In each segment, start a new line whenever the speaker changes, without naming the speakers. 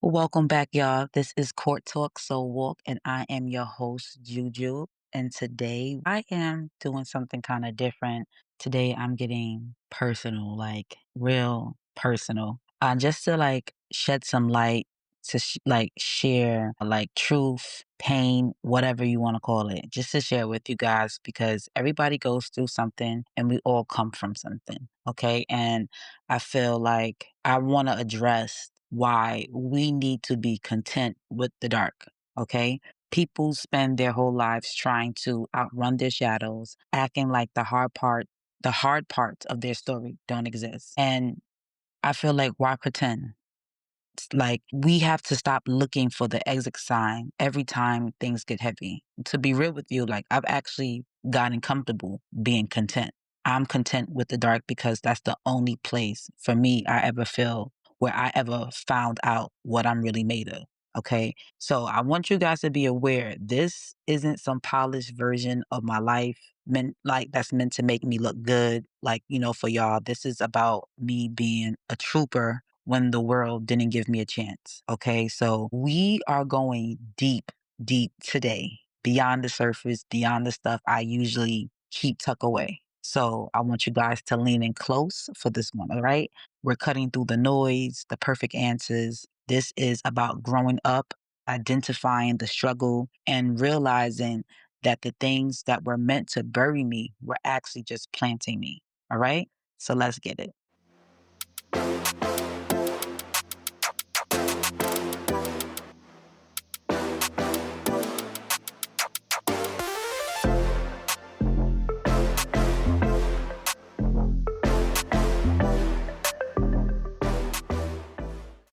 Welcome back, y'all. This is Court Talk Soul Walk, and I am your host, JuJu. And today I am doing something kind of different. Today I'm getting personal, like real personal, just to shed some light to share like truth, pain, whatever you want to call it, just to share with you guys because everybody goes through something and we all come from something. Okay. And I feel like I want to address why we need to be content with the dark. Okay. People spend their whole lives trying to outrun their shadows, acting like the hard parts of their story don't exist. And I feel like why pretend? It's like we have to stop looking for the exit sign every time things get heavy. To be real with you, like I've actually gotten comfortable being content. I'm content with the dark because that's the only place for me I ever feel where I ever found out what I'm really made of. Okay. So I want you guys to be aware this isn't some polished version of my life meant like that's meant to make me look good. Like, for y'all, this is about me being a trooper when the world didn't give me a chance. Okay. So we are going deep, deep today, beyond the surface, beyond the stuff I usually keep tucked away. So I want you guys to lean in close for this one. All right. We're cutting through the noise, the perfect answers. This is about growing up, identifying the struggle, and realizing that the things that were meant to bury me were actually just planting me. All right. So let's get it.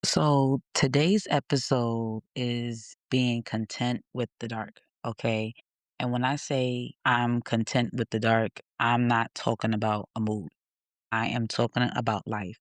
So today's episode is being content with the dark. Okay. And when I say I'm content with the dark, I'm not talking about a mood. I am talking about life.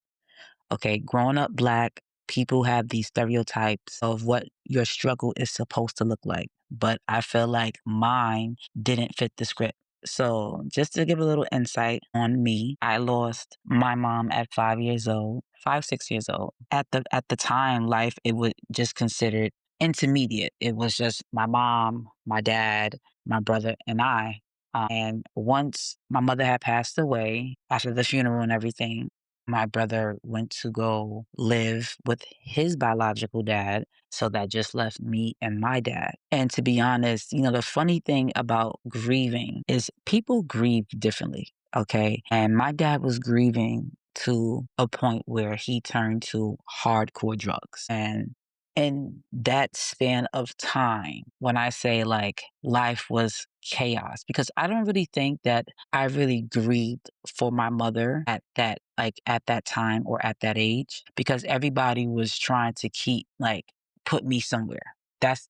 Okay. Growing up black, people have these stereotypes of what your struggle is supposed to look like. But I feel like mine didn't fit the script. So, just to give a little insight on me, I lost my mom at 5 years old, 6 years old. At the time, life it was just considered intermediate. It was just my mom, my dad, my brother, and I. And once my mother had passed away after the funeral and everything, my brother went to go live with his biological dad. So that just left me and my dad. And to be honest, the funny thing about grieving is people grieve differently. Okay. And my dad was grieving to a point where he turned to hardcore drugs. And in that span of time, when I say like life was chaos, because I don't really think that I really grieved for my mother at that time or at that age because everybody was trying to keep put me somewhere. That's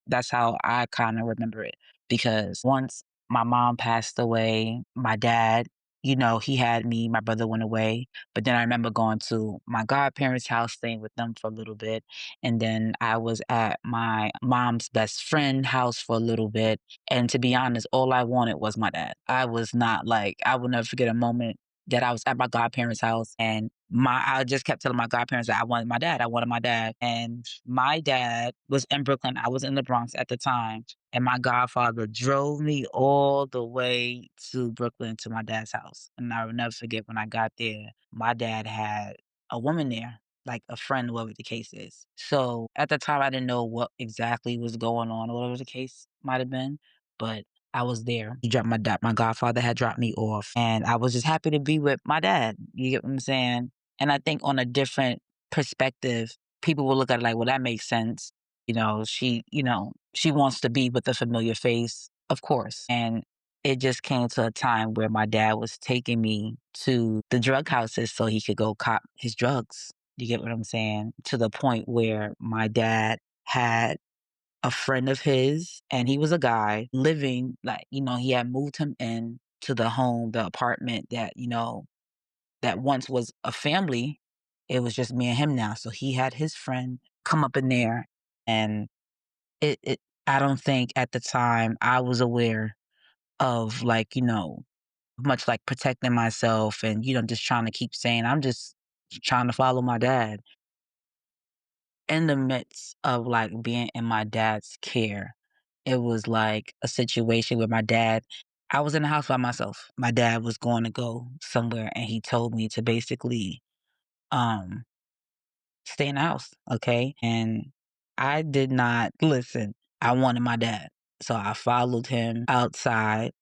that's how I kind of remember it because once my mom passed away, my dad, he had me, my brother went away, but then I remember going to my godparents' house, staying with them for a little bit. And then I was at my mom's best friend house for a little bit. And to be honest, all I wanted was my dad. I was not like, I will never forget a moment that I was at my godparents' house and I just kept telling my godparents that I wanted my dad. I wanted my dad. And my dad was in Brooklyn. I was in the Bronx at the time. And my godfather drove me all the way to Brooklyn to my dad's house. And I will never forget when I got there, my dad had a woman there, like a friend, whatever the case is. So at the time, I didn't know what exactly was going on, or whatever the case might have been. But I was there. He dropped my dad. My godfather had dropped me off, and I was just happy to be with my dad. You get what I'm saying? And I think on a different perspective, people will look at it like, well, that makes sense. She wants to be with a familiar face, of course. And it just came to a time where my dad was taking me to the drug houses so he could go cop his drugs. You get what I'm saying? To the point where my dad had a friend of his, and he was a guy living he had moved him in to the apartment that once was a family. It was just me and him now. So he had his friend come up in there, and it I don't think at the time I was aware of much like protecting myself and just trying to keep saying I'm just trying to follow my dad. in the midst of, like, being in my dad's care, it was, like, a situation where my dad I was in the house by myself. My dad was going to go somewhere, and he told me to basically, um, stay in the house, okay? And I did not listen. I wanted my dad. So I followed him outside,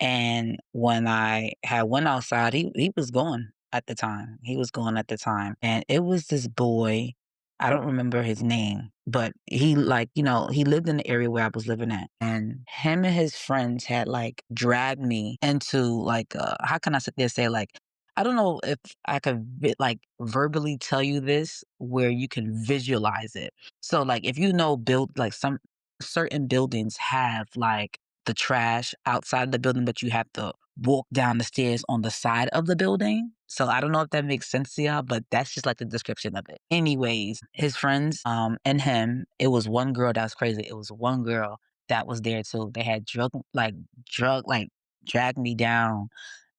and when I had went outside, he was gone at the time. He was gone at the time. And it was this boy, I don't remember his name, but he like, he lived in the area where I was living at. And him and his friends had like dragged me into like how can I sit there and say like I don't know if I could like verbally tell you this where you can visualize it. So like if you know build like some certain buildings have like the trash outside the building, but you have to walk down the stairs on the side of the building. So I don't know if that makes sense to y'all, but that's just like the description of it. Anyways, his friends, and him, it was one girl that was crazy. It was one girl that was there too. They had drug, dragged me down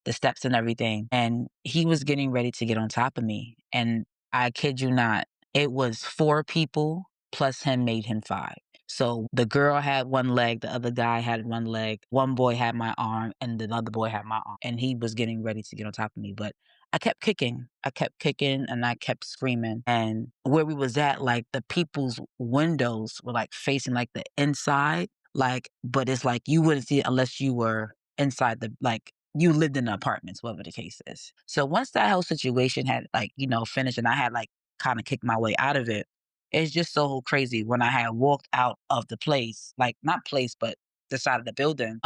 the steps and everything. And he was getting ready to get on top of me. And I kid you not, it was four people plus him made him five. So the girl had one leg, the other guy had one leg, one boy had my arm, and the other boy had my arm. And he was getting ready to get on top of me. But I kept kicking. I kept kicking and I kept screaming. And where we was at, like the people's windows were like facing like the inside. Like, but it's like you wouldn't see it unless you were inside the like you lived in the apartments, whatever the case is. So once that whole situation had like, finished and I had like kind of kicked my way out of it, it's just so crazy when I had walked out of the place, like not place, but the side of the building.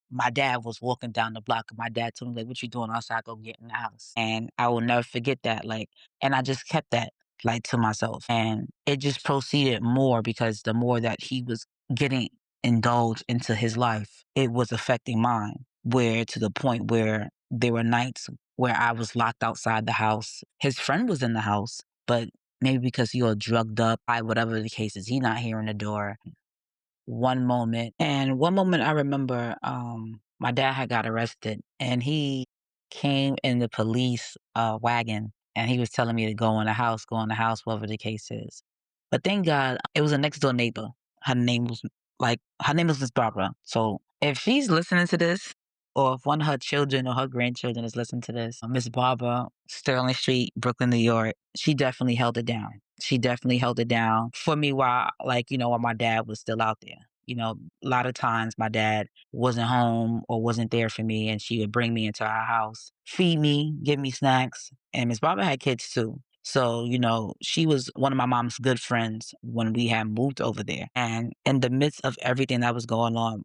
My dad was walking down the block and my dad told me like, "What you doing outside? Go get in the house." And I will never forget that. Like, and I just kept that like to myself. And it just proceeded more because the more that he was getting indulged into his life, it was affecting mine. Where to the point where there were nights where I was locked outside the house. His friend was in the house, but maybe because he was drugged up, I whatever the case is, he not hearing the door one moment I remember, my dad had got arrested and he came in the police, wagon and he was telling me to go in the house, whatever the case is. But thank God it was a next door neighbor. Her name was her name is Miss Barbara. So if she's listening to this, or if one of her children or her grandchildren is listening to this, Miss Barbara, Sterling Street, Brooklyn, New York, she definitely held it down. She definitely held it down for me while, like, while my dad was still out there. A lot of times my dad wasn't home or wasn't there for me, and she would bring me into our house, feed me, give me snacks. And Miss Barbara had kids too. So, she was one of my mom's good friends when we had moved over there. And in the midst of everything that was going on,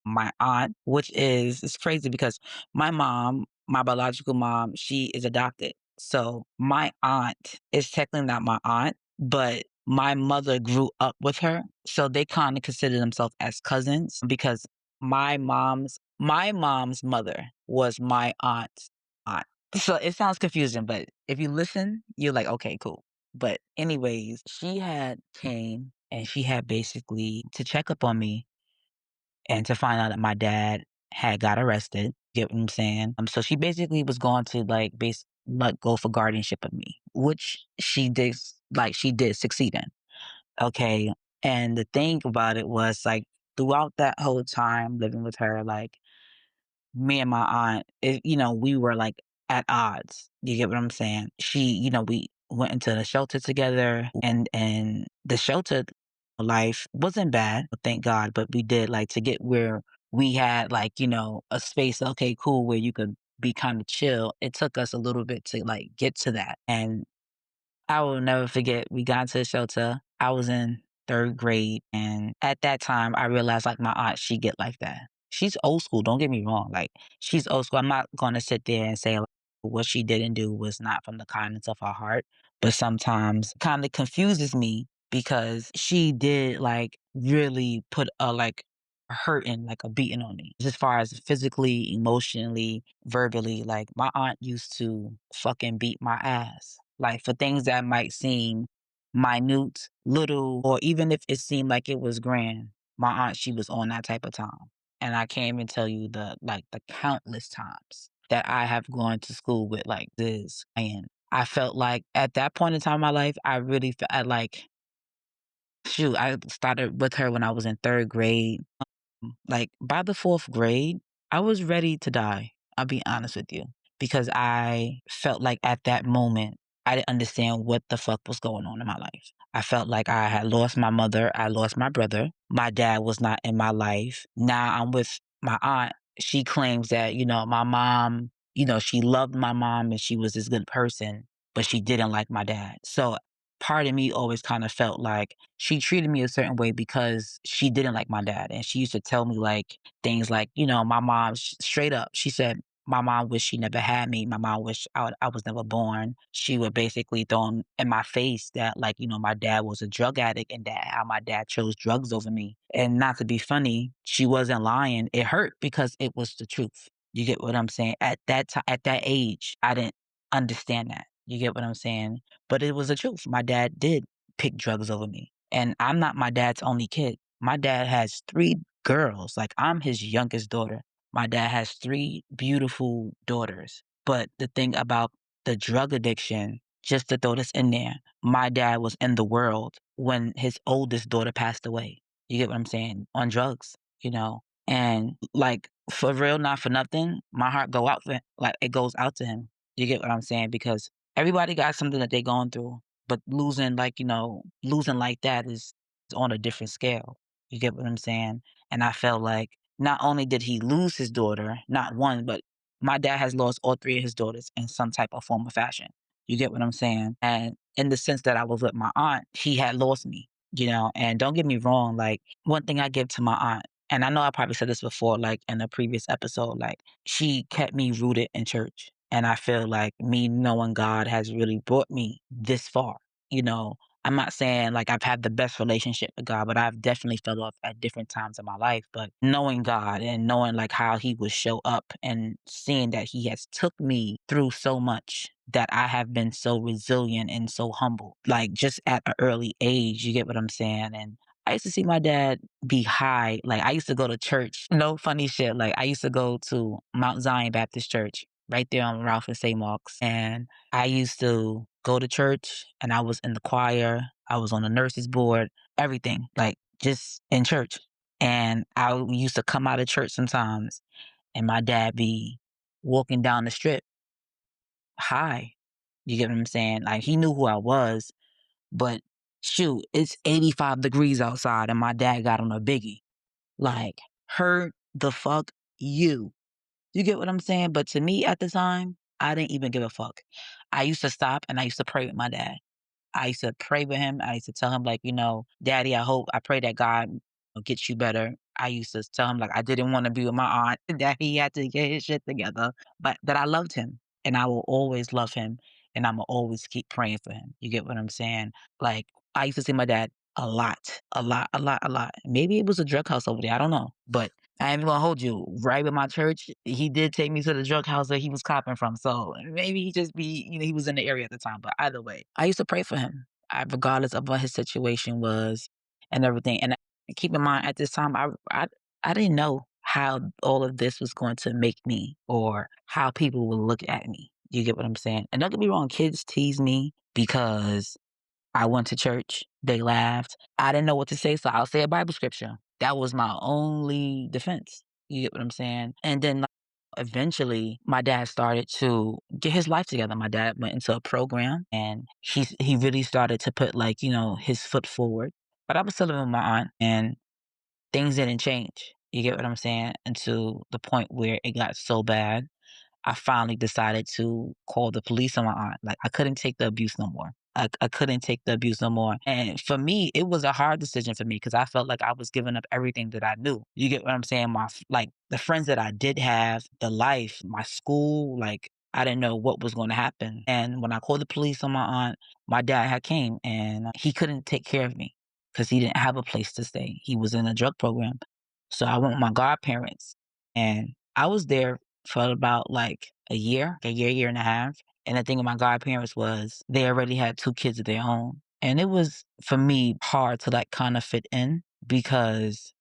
my aunt, which is it's crazy because my mom, my biological mom, she is adopted. So my aunt is technically not my aunt, but my mother grew up with her. So they kind of consider themselves as cousins because my mom's mother was my aunt's aunt. So it sounds confusing, but if you listen, you're like, okay, cool. But anyways, she had came and she had basically to check up on me and to find out that my dad had got arrested. Get what I'm saying? So she basically was going to like go for guardianship of me, which she did succeed in. Okay. And the thing about it was like throughout that whole time living with her, like me and my aunt, we were like at odds. You get what I'm saying? We went into the shelter together and the shelter life wasn't bad, thank God, but we did like to get where we had like, a space, okay, cool, where you could be kind of chill. It took us a little bit to like get to that. And I will never forget, we got into the shelter. I was in third grade. And at that time, I realized like my aunt, she get like that. She's old school. Don't get me wrong. Like she's old school. I'm not going to sit there and say like, what she didn't do was not from the kindness of her heart. But sometimes kind of confuses me because she did like really put a like hurting, like a beating on me. As far as physically, emotionally, verbally, like my aunt used to fucking beat my ass. Like for things that might seem minute, little, or even if it seemed like it was grand, my aunt, she was on that type of time. And I can't even tell you the countless times that I have gone to school with like this. And I felt like at that point in time in my life, I really felt like shoot, I started with her when I was in 3rd grade. Like, by the 4th grade, I was ready to die, I'll be honest with you, because I felt like at that moment, I didn't understand what the fuck was going on in my life. I felt like I had lost my mother, I lost my brother, my dad was not in my life. Now I'm with my aunt. She claims that, my mom, she loved my mom and she was this good person, but she didn't like my dad. So part of me always kind of felt like she treated me a certain way because she didn't like my dad. And she used to tell me like things like, my mom straight up, she said, my mom wished she never had me. My mom wished I was never born. She would basically throw in my face that, like, my dad was a drug addict and that how my dad chose drugs over me. And not to be funny, she wasn't lying. It hurt because it was the truth. You get what I'm saying? At that time, at that age, I didn't understand that. You get what I'm saying? But it was the truth. My dad did pick drugs over me. And I'm not my dad's only kid. My dad has 3 girls. Like, I'm his youngest daughter. My dad has 3 beautiful daughters. But the thing about the drug addiction, just to throw this in there, my dad was in the world when his oldest daughter passed away. You get what I'm saying? On drugs, you know? And like, for real, not for nothing, my heart go out for him. Like, it goes out to him. You get what I'm saying? Because everybody got something that they going through, but losing, like, losing like that is on a different scale. You get what I'm saying? And I felt like not only did he lose his daughter, not one, but my dad has lost all 3 of his daughters in some type of form or fashion. You get what I'm saying? And in the sense that I was with my aunt, he had lost me, and don't get me wrong, like, one thing I give to my aunt, and I know I probably said this before, like in a previous episode, like, she kept me rooted in church. And I feel like me knowing God has really brought me this far. You know, I'm not saying like I've had the best relationship with God, but I've definitely fell off at different times in my life. But knowing God and knowing like how he would show up and seeing that he has took me through so much that I have been so resilient and so humble, like just at an early age, you get what I'm saying? And I used to see my dad be high. Like, I used to go to church. No funny shit. Like, I used to go to Mount Zion Baptist Church right there on Ralph and St. Mark's. And I used to go to church and I was in the choir. I was on the nurses board, everything, like just in church. And I used to come out of church sometimes and my dad be walking down the strip high. You get what I'm saying? Like, he knew who I was, but shoot, it's 85 degrees outside and my dad got on a biggie. Like, hurt the fuck you. You get what I'm saying? But to me at the time, I didn't even give a fuck. I used to stop and I used to pray with my dad. I used to pray with him. I used to tell him, like, Daddy, I pray that God will get you better. I used to tell him, like, I didn't want to be with my aunt, that he had to get his shit together, but that I loved him and I will always love him and I'm going to always keep praying for him. You get what I'm saying? Like, I used to see my dad a lot, a lot, a lot, a lot. Maybe it was a drug house over there. I don't know. But I ain't even gonna hold you. Right with my church, he did take me to the drug house that he was copping from. So maybe he just he was in the area at the time. But either way, I used to pray for him, regardless of what his situation was and everything. And keep in mind, at this time, I didn't know how all of this was going to make me or how people would look at me. You get what I'm saying? And don't get me wrong, kids tease me because I went to church. They laughed. I didn't know what to say, so I'll say a Bible scripture. That was my only defense. You get what I'm saying? And then, like, eventually, my dad started to get his life together. My dad went into a program, and he really started to put, like, his foot forward. But I was still living with my aunt, and things didn't change. You get what I'm saying? Until the point where it got so bad I finally decided to call the police on my aunt. Like, I couldn't take the abuse no more. I couldn't take the abuse no more. And for me, it was a hard decision for me because I felt like I was giving up everything that I knew. You get what I'm saying? Like, the friends that I did have, the life, my school, like, I didn't know what was going to happen. And when I called the police on my aunt, my dad had came and he couldn't take care of me because he didn't have a place to stay. He was in a drug program. So I went with my godparents and I was there for about like year and a half. And the thing with my godparents was they already had 2 kids of their own. And it was for me hard to like kind of fit in because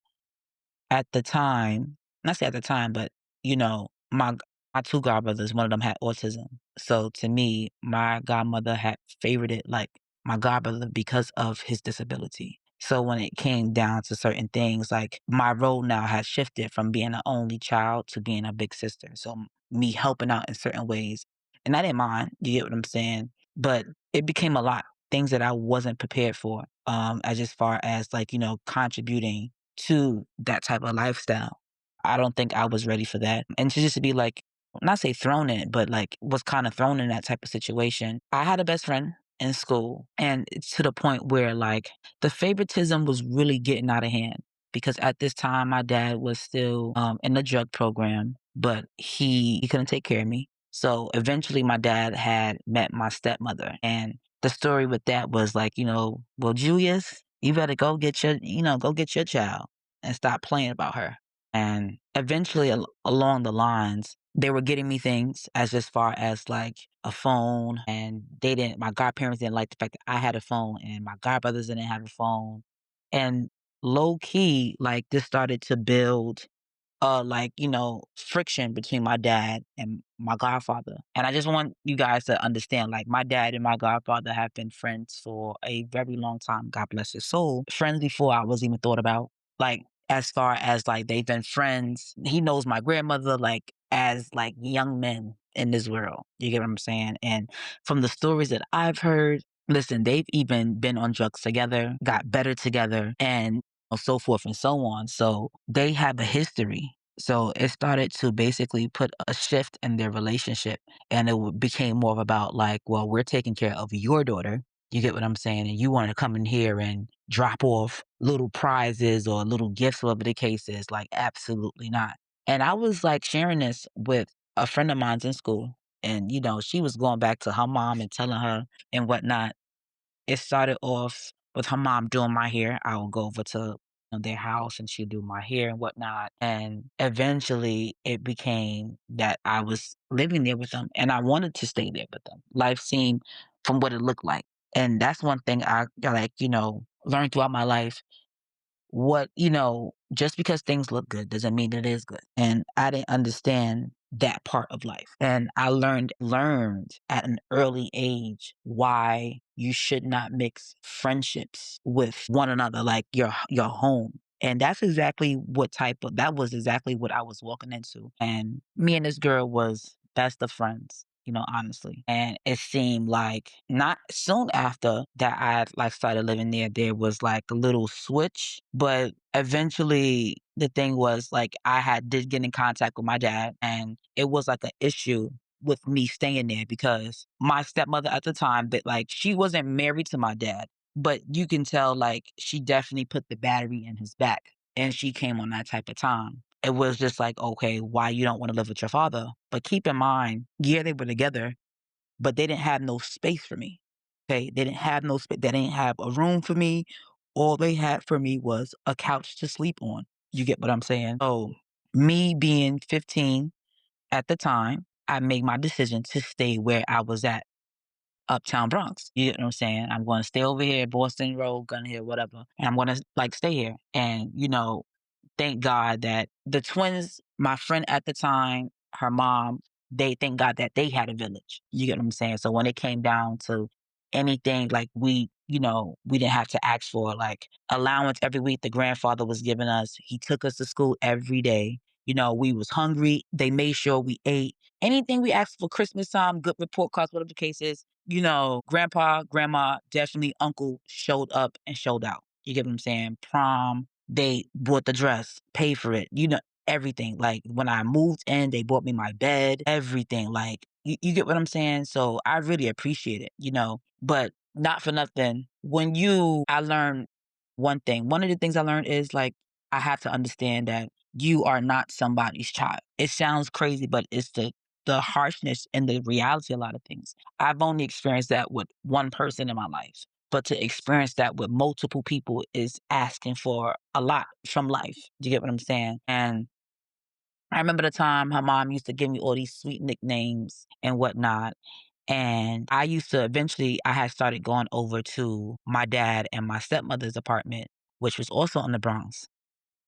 at the time, not say at the time, but my 2 godbrothers, one of them had autism. So to me, my godmother had favorited like my godbrother because of his disability. So when it came down to certain things, like my role now has shifted from being an only child to being a big sister. So me helping out in certain ways. And I didn't mind, you get what I'm saying? But it became a lot, things that I wasn't prepared for, as far as like, contributing to that type of lifestyle. I don't think I was ready for that. And to just be like, not say thrown in, but like was kind of thrown in that type of situation. I had a best friend in school, and it's to the point where like the favoritism was really getting out of hand because at this time my dad was still in the drug program, but he couldn't take care of me. So eventually my dad had met my stepmother, and the story with that was like, well, Julius, you better go get your child and stop playing about her. And eventually, along the lines, they were getting me things as far as like a phone, and my godparents didn't like the fact that I had a phone, and my godbrothers didn't have a phone. And low key, like this started to build like, friction between my dad and my godfather. And I just want you guys to understand, like, my dad and my godfather have been friends for a very long time. God bless his soul. Friends before I was even thought about. Like, as far as like they've been friends. He knows my grandmother, like, as like young men in this world. You get what I'm saying? And from the stories that I've heard, listen, they've even been on drugs together, got better together, and so forth and so on. So they have a history. So it started to basically put a shift in their relationship. And became more of about like, well, we're taking care of your daughter. You get what I'm saying? And you want to come in here and drop off little prizes or little gifts, whatever the case is. Like, absolutely not. And I was like sharing this with a friend of mine's in school. And, she was going back to her mom and telling her and whatnot. It started off with her mom doing my hair. I would go over to their house and she'd do my hair and whatnot. And eventually it became that I was living there with them and I wanted to stay there with them. Life seemed from what it looked like. And that's one thing I like, learned throughout my life just because things look good doesn't mean that it is good. And I didn't understand that part of life. And I learned at an early age why you should not mix friendships with one another, like your home. And that was exactly what I was walking into. And me and this girl was best of friends, honestly. And it seemed like not soon after that I like started living there was like a little switch, but eventually the thing was like did get in contact with my dad, and it was like an issue with me staying there because my stepmother at the time, that like she wasn't married to my dad, but you can tell like she definitely put the battery in his back, and she came on that type of time. It was just like, okay, why you don't want to live with your father? But keep in mind, yeah, they were together, but they didn't have no space for me. Okay, they didn't have no space. They didn't have a room for me. All they had for me was a couch to sleep on. You get what I'm saying? So me being 15 at the time, I made my decision to stay where I was at, Uptown Bronx. You get what I'm saying? I'm going to stay over here, Boston Road, Gun Hill, whatever, and I'm going to like stay here. And thank God that the twins, my friend at the time, her mom, they thank God that they had a village. You get what I'm saying? So when it came down to anything, like we didn't have to ask for like allowance every week. The grandfather was giving us. He took us to school every day. We was hungry. They made sure we ate. Anything we asked for Christmas time, good report cards, whatever the case is, grandpa, grandma, definitely uncle showed up and showed out. You get what I'm saying? Prom, they bought the dress, paid for it, everything. Like when I moved in, they bought me my bed, everything. Like you get what I'm saying? So I really appreciate it. But not for nothing. I learned one thing. One of the things I learned is like, I have to understand that you are not somebody's child. It sounds crazy, but it's the harshness and the reality of a lot of things. I've only experienced that with one person in my life. But to experience that with multiple people is asking for a lot from life. Do you get what I'm saying? And I remember the time her mom used to give me all these sweet nicknames and whatnot. And I had started going over to my dad and my stepmother's apartment, which was also in the Bronx.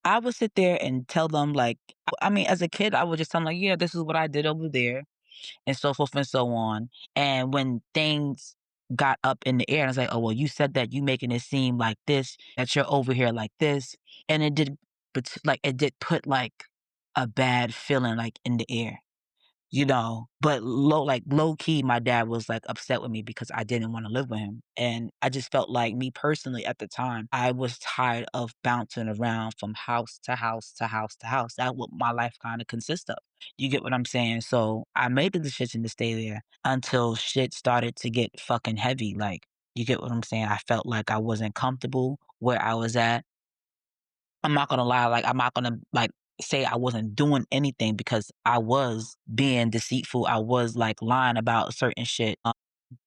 I would sit there and tell them, like, I mean, as a kid, I would just tell them, like, yeah, this is what I did over there and so forth and so on. And when things got up in the air, and I was like, "Oh, well, you said that you making it seem like this, that you're over here like this." And it did, but like it did put like a bad feeling like in the air. But low key, my dad was, like, upset with me because I didn't wanna live with him, and I just felt like me personally at the time, I was tired of bouncing around from house to house to house to house. That's what my life kinda consists of. You get what I'm saying? So, I made the decision to stay there until shit started to get fucking heavy, like, you get what I'm saying? I felt like I wasn't comfortable where I was at. I'm not gonna lie, like, I'm not gonna, like, say I wasn't doing anything because I was being deceitful, I was, like, lying about certain shit.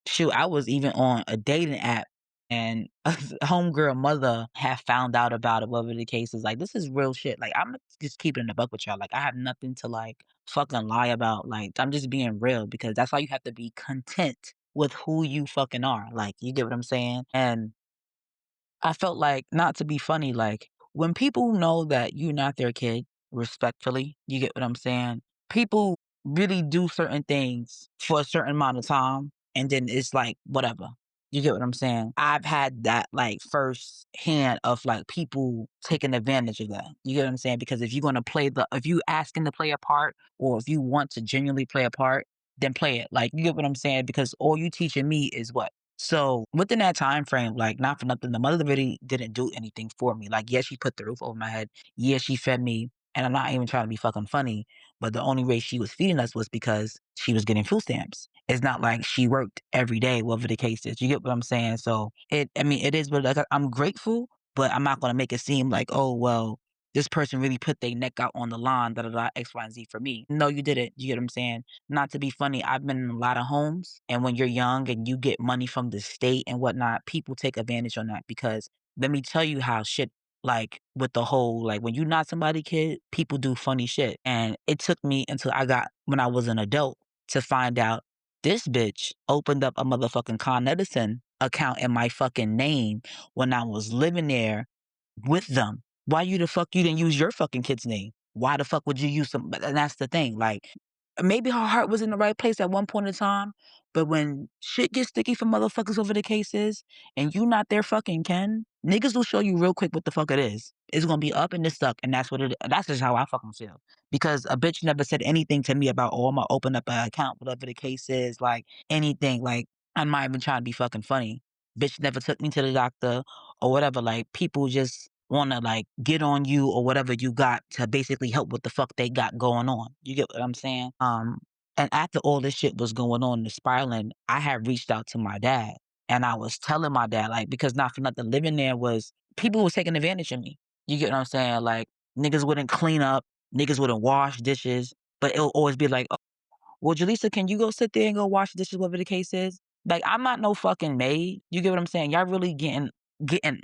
Shoot, I was even on a dating app, and a homegirl mother had found out about it, whatever the case is. Like, this is real shit. Like, I'm just keeping it a buck with y'all. Like, I have nothing to, like, fucking lie about. Like, I'm just being real because that's why you have to be content with who you fucking are. Like, you get what I'm saying? And I felt like, not to be funny, like, when people know that you're not their kid, respectfully, you get what I'm saying? People really do certain things for a certain amount of time, and then it's like, whatever. You get what I'm saying? I've had that, like, first hand of, like, people taking advantage of that. You get what I'm saying? Because if you asking to play a part, or if you want to genuinely play a part, then play it. Like, you get what I'm saying? Because all you teaching me is what? So within that time frame, like, not for nothing, the mother really didn't do anything for me. Like, yes, she put the roof over my head. Yes, she fed me. And I'm not even trying to be fucking funny, but the only way she was feeding us was because she was getting food stamps. It's not like she worked every day, whatever the case is. You get what I'm saying? So I mean, it is, but like, I'm grateful, but I'm not going to make it seem like, oh, well, this person really put their neck out on the line, da da da, X, Y, and Z for me. No, you didn't. You get what I'm saying? Not to be funny, I've been in a lot of homes, and when you're young and you get money from the state and whatnot, people take advantage on that because let me tell you how shit, like, with the whole, like, when you not somebody kid, people do funny shit. And it took me until when I was an adult to find out this bitch opened up a motherfucking Con Edison account in my fucking name when I was living there with them. Why the fuck you didn't use your fucking kid's name? Why the fuck would you use some? And that's the thing. Like, maybe her heart was in the right place at one point in time, but when shit gets sticky for motherfuckers over the cases, and you not their fucking kin, niggas will show you real quick what the fuck it is. It's gonna be up and it's stuck, and that's what it. That's just how I fucking feel. Because a bitch never said anything to me about, oh, I'm gonna open up an account, whatever the case is, like anything. Like, I'm not even trying to be fucking funny. Bitch never took me to the doctor or whatever. Like, people just wanna, like, get on you or whatever you got to basically help what the fuck they got going on. You get what I'm saying? And after all this shit was going on and spiraling, I had reached out to my dad, and I was telling my dad, like, because not for nothing, living there was people was taking advantage of me. You get what I'm saying? Like, niggas wouldn't clean up, niggas wouldn't wash dishes, but it'll always be like, well, Jaleesa, can you go sit there and go wash dishes, whatever the case is? Like, I'm not no fucking maid. You get what I'm saying? Y'all really getting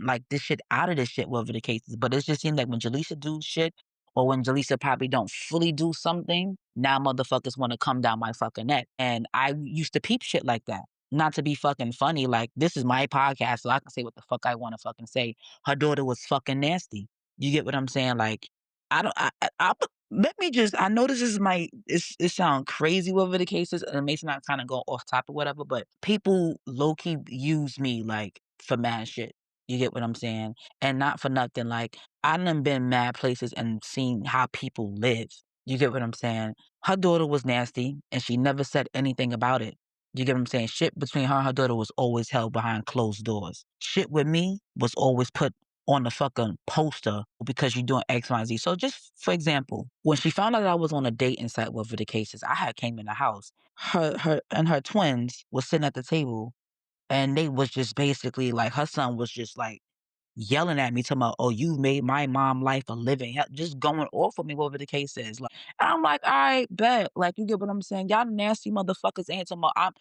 like this shit out of this shit, whatever the case is. But it just seems like when Jaleesa do shit, or when Jaleesa probably don't fully do something, now motherfuckers want to come down my fucking neck. And I used to peep shit like that. Not to be fucking funny, like, this is my podcast, so I can say what the fuck I want to fucking say. Her daughter was fucking nasty. You get what I'm saying? Like, I don't. Let me just. I know this is my. It sound crazy, whatever the case is, and it may not kind of go off topic, whatever. But people low key use me like for mad shit. You get what I'm saying? And not for nothing. Like, I done been mad places and seen how people live. You get what I'm saying? Her daughter was nasty, and she never said anything about it. You get what I'm saying? Shit between her and her daughter was always held behind closed doors. Shit with me was always put on the fucking poster because you're doing X, Y, and Z. So just for example, when she found out that I was on a dating site, whatever the case is, I had came in the house. Her and her twins was sitting at the table, and they was just basically like, her son was just like yelling at me, talking about, "Oh, you made my mom life a living hell," just going off on me, whatever the case is. Like, and I'm like, all right, bet. Like, you get what I'm saying? Y'all nasty motherfuckers ain't talking about I'm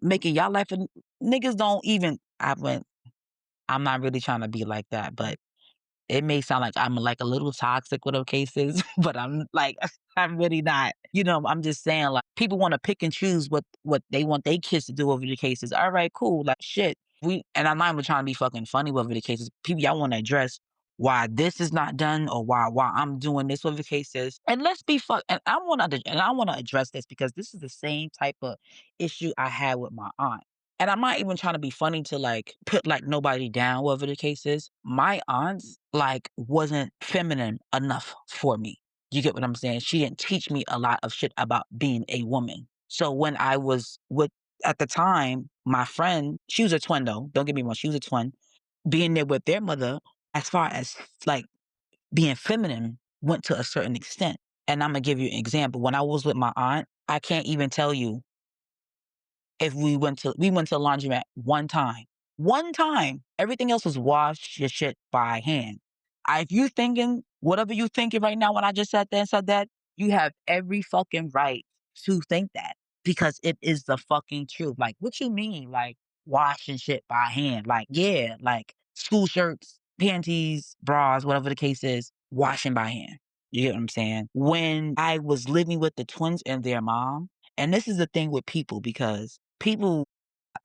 making y'all life a niggas don't even. I'm not really trying to be like that, but it may sound like I'm, like, a little toxic, whatever case is, but I'm, like, I'm really not. I'm just saying, like, people wanna pick and choose what they want they kids to do over the cases. Alright, cool, like, shit. And I'm not even trying to be fucking funny whatever the case is. People, y'all wanna address why this is not done or why I'm doing this, whatever the case is. And let's be fuck and I wanna address this because this is the same type of issue I had with my aunt. And I'm not even trying to be funny to, like, put, like, nobody down, whatever the case is. My aunts, like, wasn't feminine enough for me. You get what I'm saying? She didn't teach me a lot of shit about being a woman. So when I was with at the time, my friend, she was a twin though, don't get me wrong, she was a twin. Being there with their mother, as far as, like, being feminine went to a certain extent. And Imma give you an example. When I was with my aunt, I can't even tell you if we went to the laundromat one time. One time. Everything else was wash your shit by hand. If you thinking whatever you thinking right now when I just sat there and said that, you have every fucking right to think that because it is the fucking truth. Like, what you mean? Like, washing shit by hand? Like, yeah, like school shirts, panties, bras, whatever the case is, washing by hand. You get what I'm saying? When I was living with the twins and their mom, and this is the thing with people because people,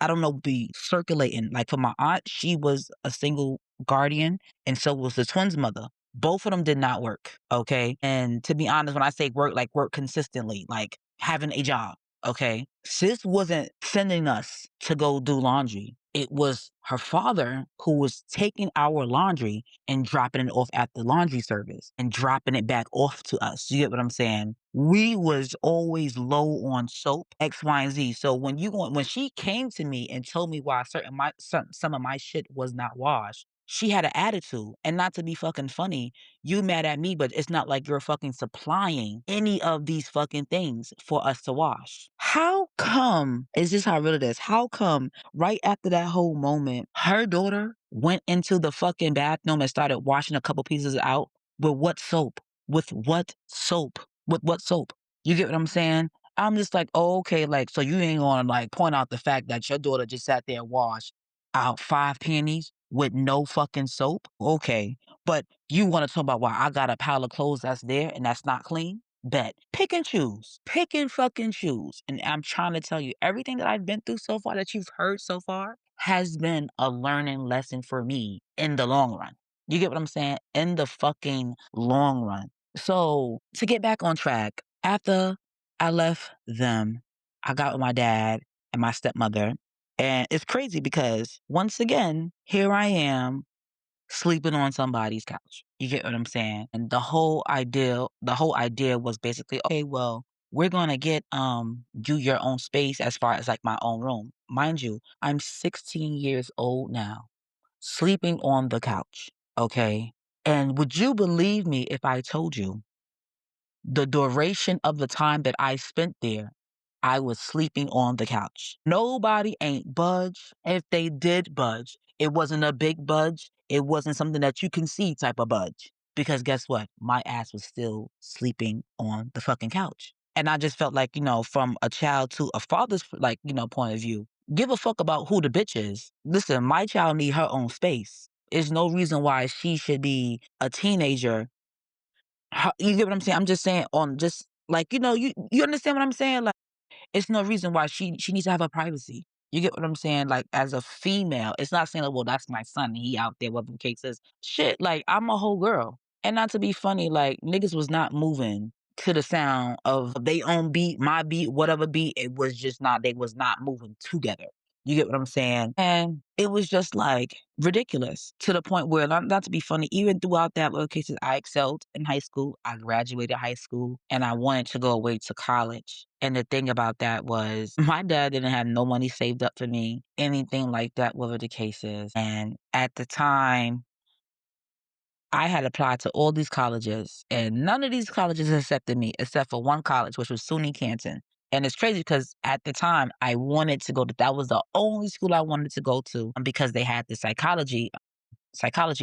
I don't know, be circulating. Like for my aunt, she was a single guardian, and so was the twins' mother. Both of them did not work. Okay. And to be honest, when I say work, like work consistently, like having a job. Okay. Sis wasn't sending us to go do laundry. It was her father who was taking our laundry and dropping it off at the laundry service and dropping it back off to us. You get what I'm saying? We was always low on soap, X, Y, and Z. So when she came to me and told me why some of my shit was not washed, she had an attitude. And not to be fucking funny, you mad at me, but it's not like you're fucking supplying any of these fucking things for us to wash. How come? Is this how real it is? How come right after that whole moment, her daughter went into the fucking bathroom and started washing a couple pieces out with what soap? With what soap? With what soap? You get what I'm saying? I'm just like, oh, okay, like, so you ain't gonna like point out the fact that your daughter just sat there and washed out 5 pennies with no fucking soap? Okay. But you wanna talk about why I got a pile of clothes that's there and that's not clean? Bet. Pick and choose. Pick and fucking choose. And I'm trying to tell you, everything that I've been through so far that you've heard so far has been a learning lesson for me in the long run. You get what I'm saying? In the fucking long run. So to get back on track, after I left them, I got with my dad and my stepmother. And it's crazy because once again, here I am sleeping on somebody's couch. You get what I'm saying? And the whole idea was basically, okay, well, we're gonna get you your own space as far as like my own room. Mind you, I'm 16 years old now, sleeping on the couch. Okay. And would you believe me if I told you the duration of the time that I spent there, I was sleeping on the couch. Nobody ain't budge. If they did budge, it wasn't a big budge. It wasn't something that you can see type of budge. Because guess what? My ass was still sleeping on the fucking couch. And I just felt like, from a child to a father's like, point of view, give a fuck about who the bitch is. Listen, my child need her own space. There's no reason why she should be a teenager you get what I'm saying? I'm just saying on just like, you understand what I'm saying? Like, it's no reason why she needs to have her privacy. You get what I'm saying? Like, as a female, it's not saying, like, well, that's my son. He out there, whatever the case is. Shit, like, I'm a whole girl. And not to be funny, like, niggas was not moving to the sound of they own beat, my beat, whatever beat. It was just not, they was not moving together. You get what I'm saying? And it was just like ridiculous to the point where, not to be funny, even throughout that little cases, I excelled in high school. I graduated high school and I wanted to go away to college. And the thing about that was my dad didn't have no money saved up for me, anything like that, whatever the case is. And at the time, I had applied to all these colleges, and none of these colleges accepted me except for one college, which was SUNY Canton. And it's crazy because at the time I wanted to go to that was the only school I wanted to go to because they had the psychology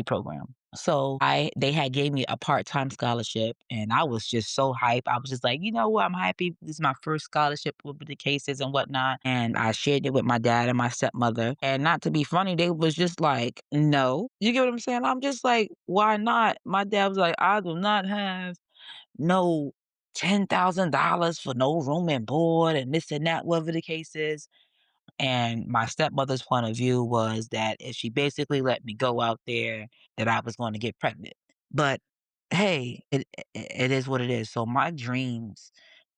program. So they had gave me a part-time scholarship and I was just so hyped. I was just like, you know what? I'm happy. This is my first scholarship with the cases and whatnot. And I shared it with my dad and my stepmother. And not to be funny, they was just like, no. You get what I'm saying? I'm just like, why not? My dad was like, I do not have no $10,000 for no room and board and this and that, whatever the case is. And my stepmother's point of view was that if she basically let me go out there, that I was going to get pregnant. But hey, it is what it is. So my dreams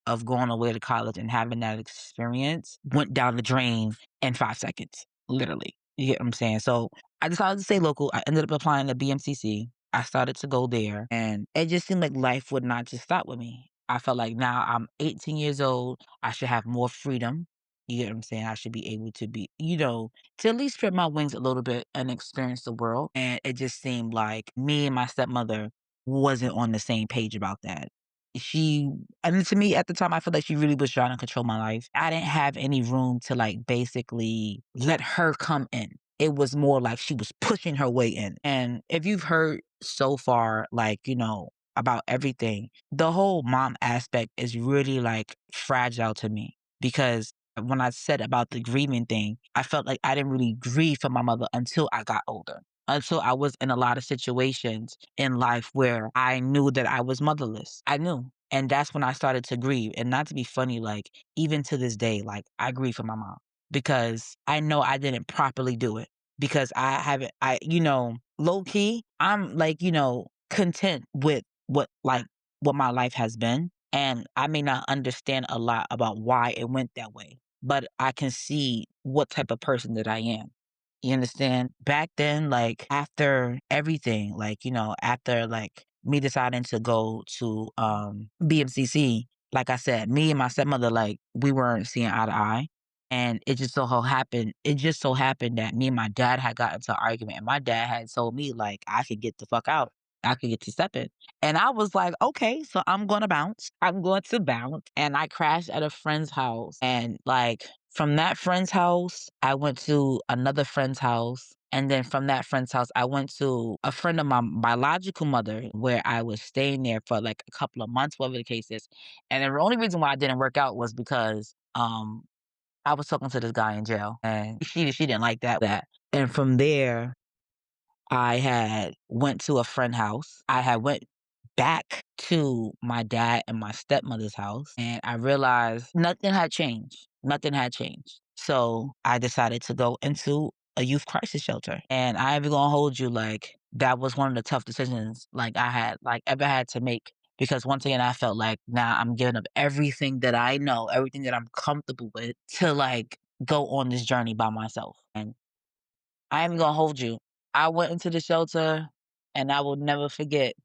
of going away to college and having that experience went down the drain in 5 seconds, literally. You get what I'm saying? So I decided to stay local. I ended up applying to BMCC. I started to go there, and it just seemed like life would not just stop with me. I felt like now I'm 18 years old. I should have more freedom. You get what I'm saying? I should be able to be, to at least spread my wings a little bit and experience the world. And it just seemed like me and my stepmother wasn't on the same page about that. She and to me at the time, I feel like she really was trying to control my life. I didn't have any room to like basically let her come in. It was more like she was pushing her way in. And if you've heard so far, like, about everything, the whole mom aspect is really like fragile to me because when I said about the grieving thing, I felt like I didn't really grieve for my mother until I got older. Until I was in a lot of situations in life where I knew that I was motherless. I knew. And that's when I started to grieve. And not to be funny, like, even to this day, like, I grieve for my mom because I know I didn't properly do it. Because I haven't, low key, I'm like, content with what my life has been. And I may not understand a lot about why it went that way, but I can see what type of person that I am. You understand? Back then, like after everything, like, after like me deciding to go to BMCC, like I said, me and my stepmother, like we weren't seeing eye to eye. And it just so happened that me and my dad had got into an argument and my dad had told me like I could get the fuck out. I could get to stepping. And I was like, okay, so I'm gonna bounce. I'm going to bounce. And I crashed at a friend's house. And like from that friend's house, I went to another friend's house. And then from that friend's house, I went to a friend of my biological mother where I was staying there for like a couple of months, whatever the case is. And the only reason why I didn't work out was because I was talking to this guy in jail and she didn't like that. And from there, I had went to a friend house. I had went back to my dad and my stepmother's house, and I realized nothing had changed. Nothing had changed. So I decided to go into a youth crisis shelter. And I ain't even gonna hold you like that was one of the tough decisions like I had like ever had to make. Because once again, I felt like now I'm giving up everything that I know, everything that I'm comfortable with to like go on this journey by myself. And I ain't gonna hold you. I went into the shelter and I will never forget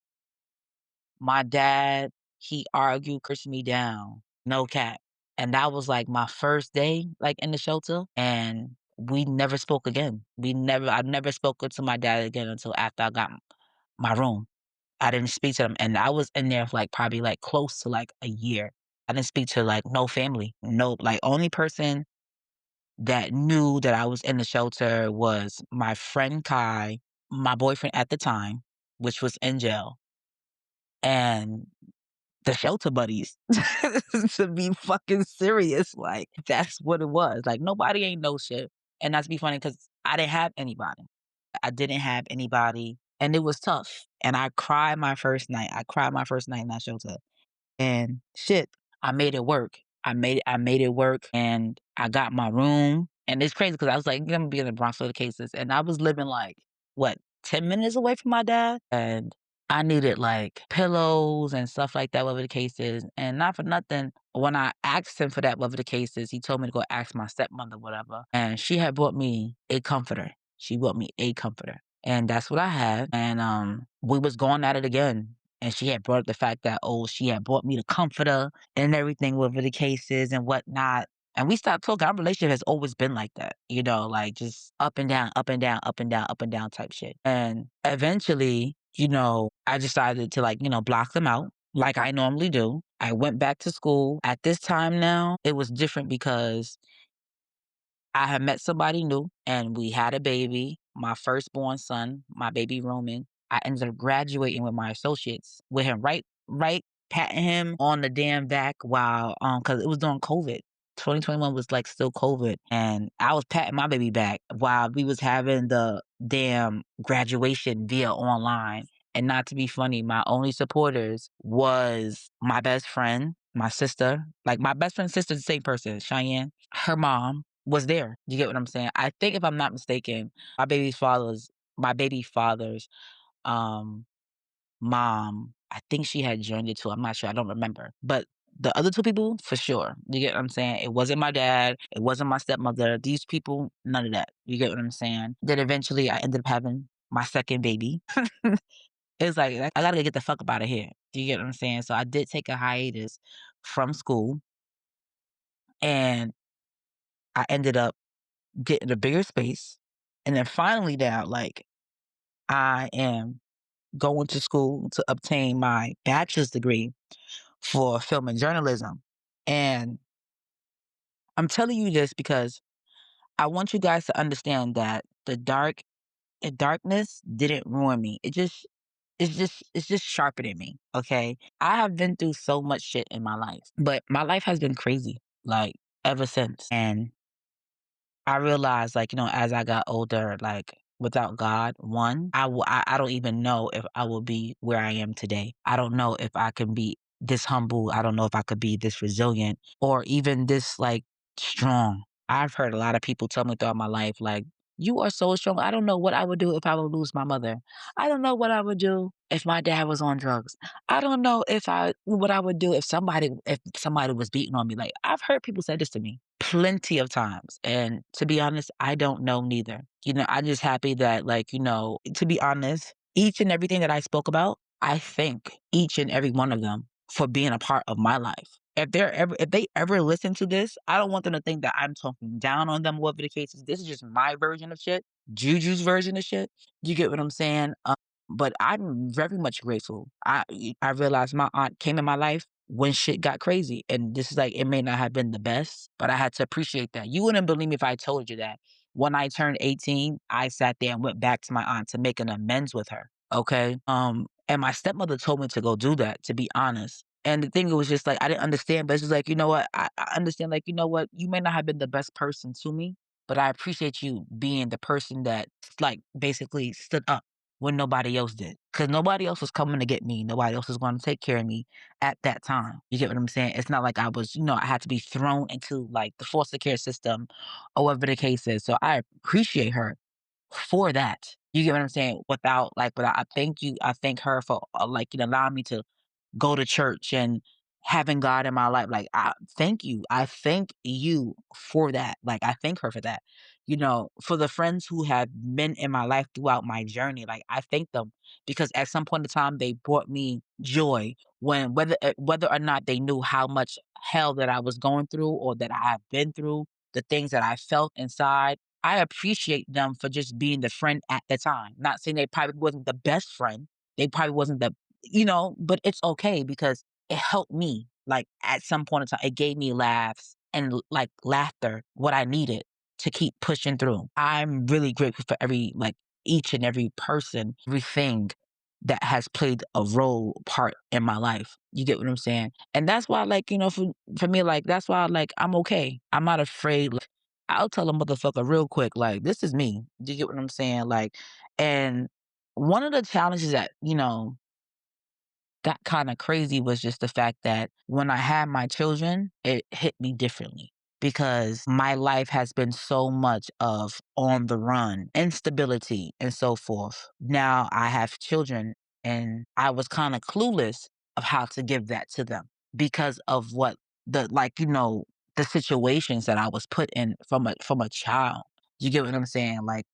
my dad, he argued, cursed me down. No cap. And that was like my first day like in the shelter and we never spoke again. I never spoke to my dad again until after I got my room. I didn't speak to them and I was in there for like probably like close to like a year. I didn't speak to like no family. No, like only person that knew that I was in the shelter was my friend Kai, my boyfriend at the time, which was in jail, and the shelter buddies. To be fucking serious, like that's what it was. Like nobody ain't no shit. And not to be funny, because I didn't have anybody. I didn't have anybody, and it was tough. And I cried my first night. I cried my first night in that shelter. And shit, I made it work. I made it work and I got my room. And it's crazy because I was like, I'm gonna be in the Bronx for the cases. And I was living like what, 10 minutes away from my dad. And I needed like pillows and stuff like that, whatever the case is. And not for nothing, when I asked him for that, whatever the case is, he told me to go ask my stepmother, whatever. And she had bought me a comforter. She bought me a comforter. And that's what I had. And we was going at it again. And she had brought up the fact that, oh, she had bought me the comforter and everything, whatever the case is and whatnot. And we stopped talking. Our relationship has always been like that, like just up and down, up and down, up and down, up and down type shit. And eventually, I decided to like, block them out like I normally do. I went back to school. At this time now, it was different because I had met somebody new and we had a baby, my firstborn son, my baby Roman. I ended up graduating with my associates with him, right, patting him on the damn back while, cause it was during COVID. 2021 was like still COVID and I was patting my baby back while we was having the damn graduation via online. And not to be funny, my only supporters was my best friend, my sister, like my best friend's sister, the same person, Cheyenne, her mom, was there. You get what I'm saying? I think if I'm not mistaken, my baby father's um mom, I think she had joined it too. I'm not sure. I don't remember. But The other 2 people, for sure. You get what I'm saying? It wasn't my dad, it wasn't my stepmother, these people, none of that. You get what I'm saying? Then eventually I ended up having my 2nd baby. It's like, I gotta get the fuck up outta here. Do you get what I'm saying? So I did take a hiatus from school, and I ended up getting a bigger space, and then finally now, like, I am going to school to obtain my bachelor's degree for film and journalism, and I'm telling you this because I want you guys to understand that the darkness didn't ruin me. It's just sharpening me, okay? I have been through so much shit in my life, but my life has been crazy, like, ever since, and I realized, like, as I got older, like, without God, one, I don't even know if I will be where I am today. I don't know if I can be this humble. I don't know if I could be this resilient or even this, like, strong. I've heard a lot of people tell me throughout my life, like, "You are so strong. I don't know what I would do if I would lose my mother. I don't know what I would do if my dad was on drugs. I don't know if I what I would do if somebody was beating on me." Like, I've heard people say this to me plenty of times, and to be honest, I don't know neither. I'm just happy that, like, to be honest, each and everything that I spoke about, I thank each and every one of them for being a part of my life. If they ever listen to this, I don't want them to think that I'm talking down on them, whatever the case is. This is just my version of shit, Juju's version of shit. You get what I'm saying? But I'm very much grateful. I realized my aunt came in my life when shit got crazy, and this is like it may not have been the best, but I had to appreciate that. You wouldn't believe me if I told you that when I turned 18, I sat there and went back to my aunt to make an amends with her. Okay. And my stepmother told me to go do that, to be honest. And the thing, it was just like I didn't understand, but it's just like, you know what? I understand, like, you know what, you may not have been the best person to me, but I appreciate you being the person that, like, basically stood up when nobody else did. Because nobody else was coming to get me. Nobody else was going to take care of me at that time. You get what I'm saying? It's not like I had to be thrown into, like, the foster care system or whatever the case is. So I appreciate her for that. You get what I'm saying? Without, I thank you. I thank her for, like, allowing me to go to church and having God in my life. Like, I thank you. I thank you for that. Like, I thank her for that. For the friends who have been in my life throughout my journey, like, I thank them because at some point in time they brought me joy when whether or not they knew how much hell that I was going through or that I have been through, the things that I felt inside. I appreciate them for just being the friend at the time. Not saying they probably wasn't the best friend. They probably wasn't but it's okay because it helped me. Like, at some point in time, it gave me laughs and like laughter, what I needed to keep pushing through. I'm really grateful for each and every person, everything that has played a role part in my life. You get what I'm saying? And that's why, like, for me, like, that's why, like, I'm okay. I'm not afraid. Like, I'll tell a motherfucker real quick, like, this is me. Do you get what I'm saying? Like, and one of the challenges that, got kinda crazy was just the fact that when I had my children, it hit me differently because my life has been so much of on the run, instability, and so forth. Now I have children, and I was kinda clueless of how to give that to them because of the situations that I was put in from a child. You get what I'm saying? Like,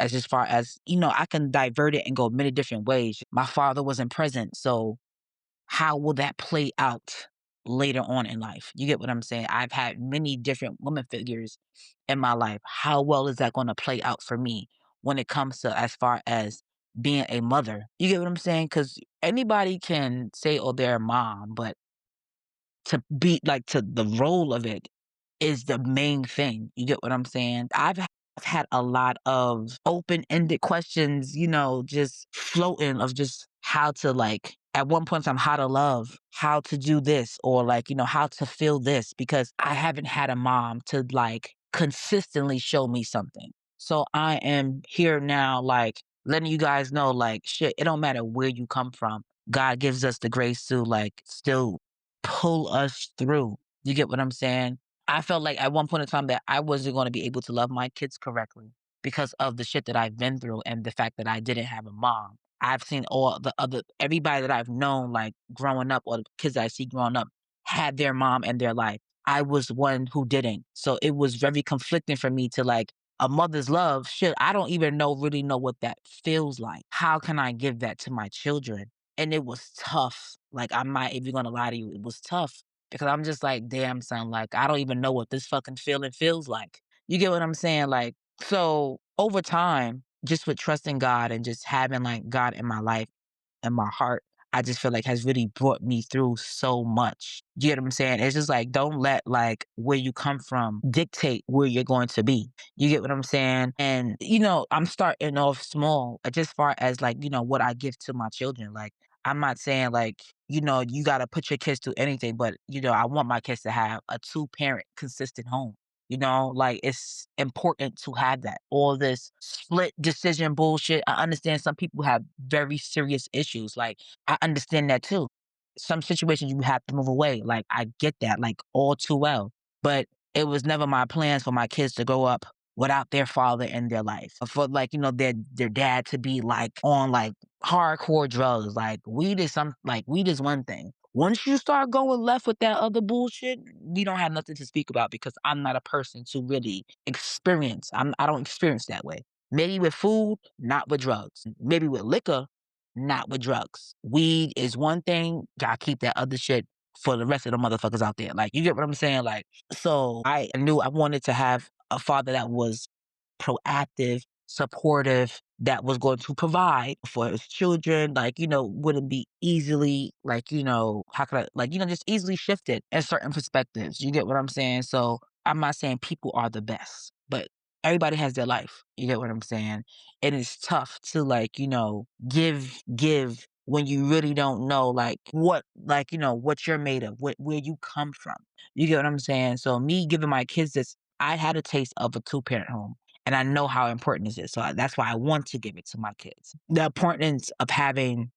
as far as, I can divert it and go many different ways. My father wasn't present, so how will that play out later on in life? You get what I'm saying? I've had many different women figures in my life. How well is that going to play out for me when it comes to as far as being a mother? You get what I'm saying? Because anybody can say, oh, they're a mom, but to the role of it is the main thing. You get what I'm saying? I've had a lot of open-ended questions, just floating of just how to, like, at one point in time, how to love, how to do this, or, like, how to feel this because I haven't had a mom to, like, consistently show me something. So I am here now, like, letting you guys know, like, shit, it don't matter where you come from. God gives us the grace to, like, still pull us through. You get what I'm saying? I felt like at one point in time that I wasn't gonna be able to love my kids correctly because of the shit that I've been through and the fact that I didn't have a mom. I've seen all the other everybody that I've known, like, growing up or the kids that I see growing up had their mom in their life. I was one who didn't. So it was very conflicting for me to like a mother's love. Shit, I don't even really know what that feels like. How can I give that to my children? And it was tough. Like, I'm not even gonna lie to you, it was tough because I'm just like, damn, son, like, I don't even know what this fucking feeling feels like. You get what I'm saying? Like, so over time, just with trusting God and just having like God in my life and my heart, I just feel like has really brought me through so much. You get what I'm saying? It's just like, don't let like where you come from dictate where you're going to be. You get what I'm saying? And, I'm starting off small, just far as like, what I give to my children. Like, I'm not saying like, you got to put your kids through anything, but, I want my kids to have a two-parent consistent home. Like it's important to have that. All this split decision bullshit. I understand some people have very serious issues. Like, I understand that too. Some situations you have to move away. Like, I get that, like, all too well. But it was never my plans for my kids to grow up without their father in their life. For like, their dad to be like on like hardcore drugs. Like, weed is one thing. Once you start going left with that other bullshit, we don't have nothing to speak about because I'm not a person to really experience. I don't experience that way. Maybe with food, not with drugs. Maybe with liquor, not with drugs. Weed is one thing. Gotta keep that other shit for the rest of the motherfuckers out there. Like, you get what I'm saying? Like, so I knew I wanted to have a father that was proactive, supportive, that was going to provide for his children, like, wouldn't be easily, like, how could I, like, just easily shifted in certain perspectives. You get what I'm saying? So I'm not saying people are the best, but everybody has their life. You get what I'm saying? And it's tough to, like, give when you really don't know, like, what, like, what you're made of, where you come from. You get what I'm saying? So me giving my kids this, I had a taste of a two-parent home. And I know how important this is. So that's why I want to give it to my kids. The importance of having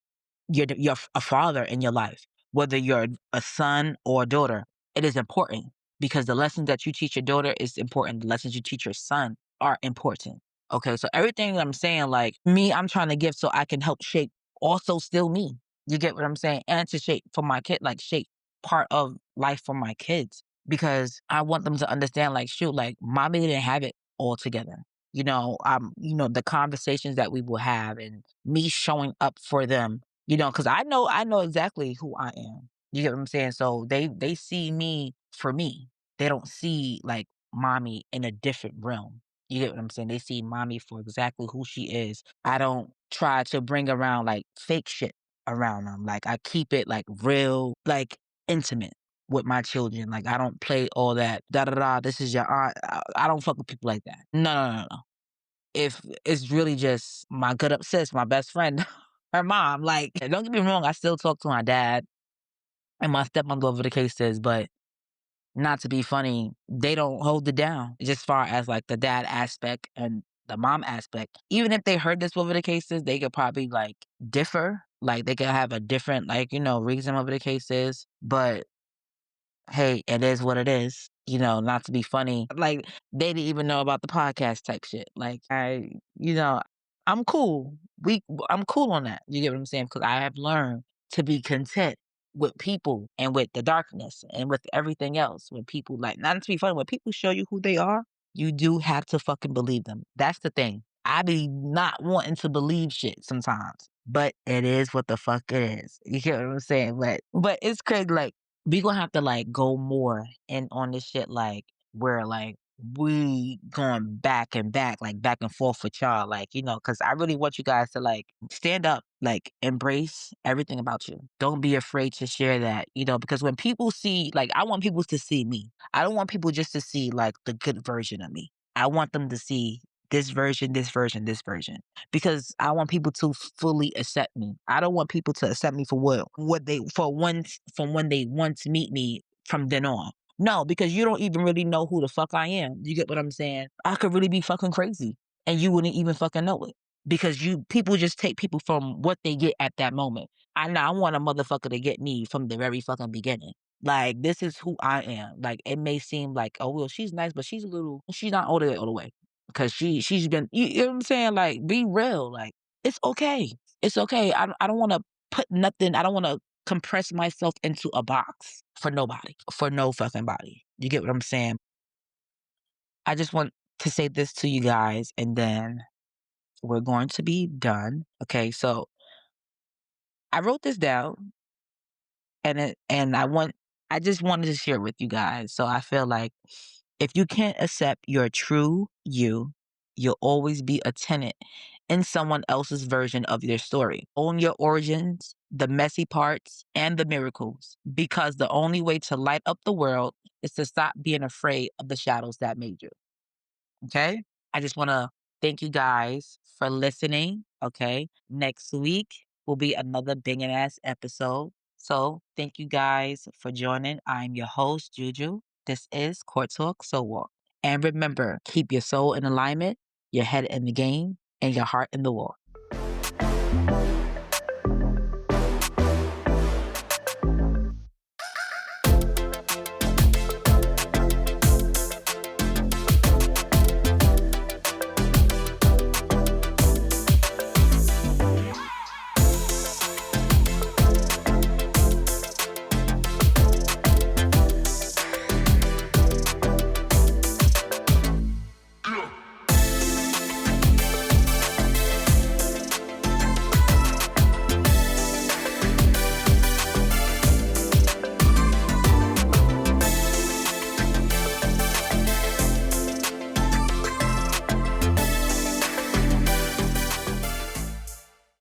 a father in your life, whether you're a son or a daughter, it is important because the lessons that you teach your daughter is important. The lessons you teach your son are important. Okay, so everything I'm saying, like me, I'm trying to give so I can help shape also still me. You get what I'm saying? And to shape for my kid, like shape part of life for my kids because I want them to understand, like, shoot, like mommy didn't have it all together. The conversations that we will have and me showing up for them, because I know exactly who I am. You get what I'm saying? So they see me for me. They don't see like mommy in a different realm. You get what I'm saying? They see mommy for exactly who she is. I don't try to bring around like fake shit around them. Like, I keep it like real, like intimate with my children. Like, I don't play all that da da da. This is your aunt. I don't fuck with people like that. No, no, no, no. If it's really just my good up sis, my best friend, her mom. Like, don't get me wrong, I still talk to my dad and my stepmom, whatever the case is, but not to be funny, they don't hold it down. Just far as like the dad aspect and the mom aspect. Even if they heard this, whatever the case is, they could probably like differ. Like, they could have a different, like, reason, whatever the case is. But hey, it is what it is. Not to be funny. Like, they didn't even know about the podcast type shit. Like, you know, I'm cool. I'm cool on that. You get what I'm saying? Because I have learned to be content with people and with the darkness and with everything else. When people, like, not to be funny, when people show you who they are, you do have to fucking believe them. That's the thing. I be not wanting to believe shit sometimes, but it is what the fuck it is. You get what I'm saying? But it's crazy. Like, we gonna have to like go more in on this shit, like where like we going back and back, like back and forth with y'all, like, because I really want you guys to like stand up, like embrace everything about you. Don't be afraid to share that, because when people see, like, I want people to see me. I don't want people just to see like the good version of me. I want them to see this version, this version, this version because I want people to fully accept me. I don't want people to accept me for what they for once from when they once meet me from then on. No, because you don't even really know who the fuck I am. You get what I'm saying? I could really be fucking crazy and you wouldn't even fucking know it. Because people just take people from what they get at that moment. I know I want a motherfucker to get me from the very fucking beginning. Like, this is who I am. Like, it may seem like, oh well, she's nice, but she's not all the way. Cause she's been, you know what I'm saying? Like, be real. Like, it's okay. It's okay. I don't want to put nothing. I don't want to compress myself into a box for nobody, for no fucking body. You get what I'm saying? I just want to say this to you guys, and then we're going to be done. Okay, so I wrote this down, and I just wanted to share it with you guys. So I feel like if you can't accept your true you, you'll always be a tenant in someone else's version of your story. Own your origins, the messy parts, and the miracles, because the only way to light up the world is to stop being afraid of the shadows that made you. Okay? I just want to thank you guys for listening. Okay? Next week will be another banging ass episode. So thank you guys for joining. I'm your host, JuJu. This is Court Talk So Walk. And remember, keep your soul in alignment, your head in the game, and your heart in the war.